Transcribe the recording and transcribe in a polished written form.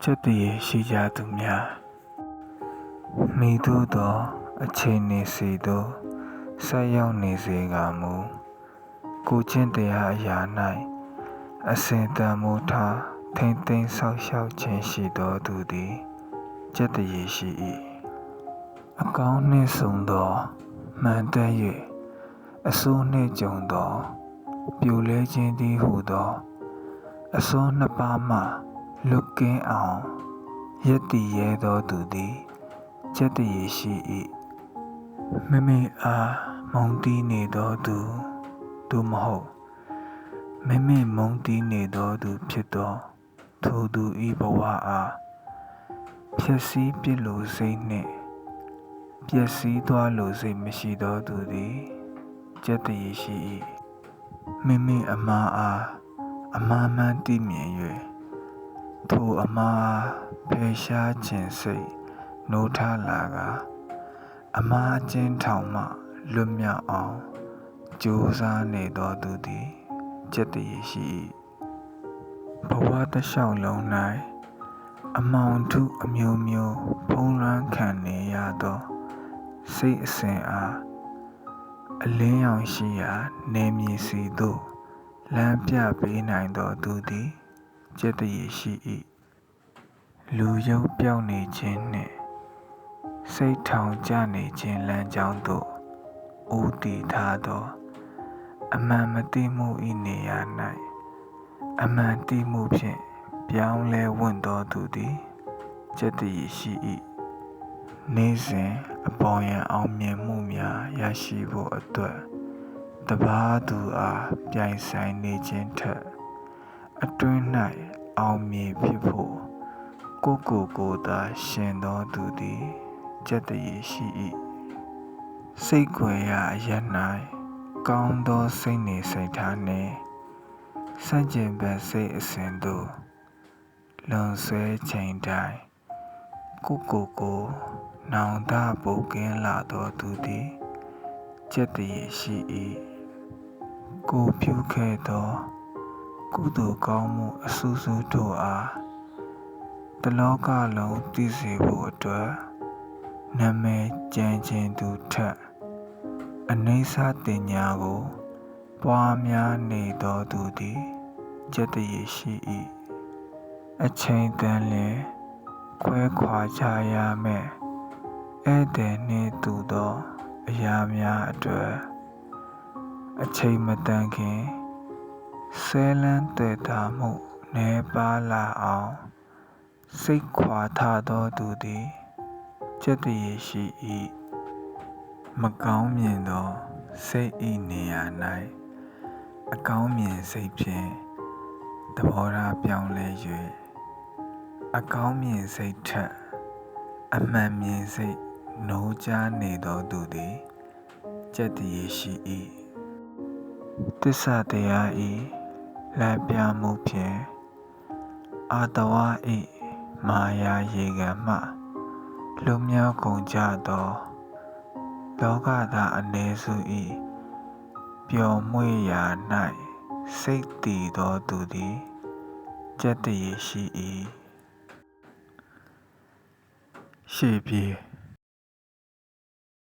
ချက်တည်းရှိကြသူများမိတို့သောအချိန်နေစီသောဆက်ရောက်နေစေကမူကိုချင်းတရားအရာ၌အစဉ်တန်မိုးထားထိမ့်သိမ်းဆောက်ရှောက်ခြင်းရှိသောသူသည်ချက်တည်းရှိ၏အကောင်းနှင့်ဆုံးသောမှန်တမ်း၍အဆိုးနှင့်ကြုံသောပြိုလဲခြင်းသည်ဟုသောအစွန်းနှစ်ပါးမှလွတ်ကင်းအောင်ယက်တည်ရဲသောသူသည်ချက်တည်းရှိ၏မိမိအားမုန်းတီးနေသောသူသို့မဟုတ်မိမိမုန်းတီးနေသောသူဖြစ်သောထိုသူ၏ဘဝအားဖြည့်ဆည်းပြစ်လိုစိတ်နှင့်ပျက်စီးသွားလိုစိတ်မရှိသောသူသည်ချက်တည်းရှိ၏မိမိအမှားအားအမှားမှန်သိမြင်၍ထိုအမှားဖယ်ရှားခြင်းစိတ်နိုးထလာကအမှားကျဉ်းထောင်မှလွတ်မြောက်အောင်ကြိုးစားနေသောသူသည်ချက်တည်းရှိ၏ဘဝတစ်လျှောက်လုံး၌အမောင်ထုအမျိုးမျိုးဖုံးလွှမ်းခံနေရသောစိတ်အစဉ်အားအလင်းရောင်ရှိရာနေမည်စီသို့လမ်းပြပေးနိုင်သောသူသည်ချက်တည်းရှိ၏လူရုပ်ပြောင်းနေခြင်းနှင့်စိတ်ထောင်ကျနေခြင်းလမ်းကြောင်းသို့ဦးတည်ထားသောအမှန်မသိမှု၏နေရာ၌အမှန်သိမှုဖြင့်ပြောင်းလဲဝင့်သောသူသည်ချက်တည်းရှိ၏နေ့စဉ်အပေါ်ယံအောင်မြင်မှုများရရှိဖို့အတွက်တပါးသူအားပြိုင်ဆိုင်နေခြင်းထက်အတွင်း၌အောင်မြင်ဖြစ်ဖို့ကိုယ်သာရှင်သောသူသည်ချက်တည်းရှိ၏စိတ်ခွေရအရ၌ကောင်းသောစိတ်နေစိတ်ထားနှင့်စန့်ကျင်ဘက်စိတ်အစဉ်သို့လွန်ဆွဲချိန်တိုင်းကိုနောင်တပုတ်ကင်းလာသောသူသည်ချက်တည်းရှိ၏ကိုပြုခဲ့သောကုသိုလ်ကောင်းမှုအဆူဆူတို့အားတလောကလုံးသိစေဖို့အတွက်နာမည်ကျန်ခြင်းသူထက်အနိစ္စတင်ညာကိုပွားများနေသောသူသည်ချက်တည်းရှိ၏အချိန်တန်လျင်ခွဲခွာကြရမယ်ဧည့်သည်နှင့်တူသောအရာများအတွက်အချိန်မတန်ခင်ဆဲလန်းတည်တာမှုနည်းပါးလာအောင်စိတ်ခွာထသောသူသည်ချက်တည်းရှိ၏မကောင်းမြင်သောစိတ်၏နေရာ၌အကောင်းမြင်စိတ်ဖြင့်သဘောထားပြောင်းလဲ၍အကောင်းမြင်စိတ်ထက်အမှန်မြင်စိတ်နိုးကြားနေသောသူသည်ချက်တည်းရှိ၏သစ္စာတရား၏လမ်းပြမှုဖြင့်အာတဝ၏မာယာရေခံမှလွတ်မြောက်ကုန်ကြသောလောကသားအနည်းစု၏ပျော်မွေ့ရာ၌စိတ်တည်သောသူသည်ချက်တည်းရှိ၏ရှေ့ပြေ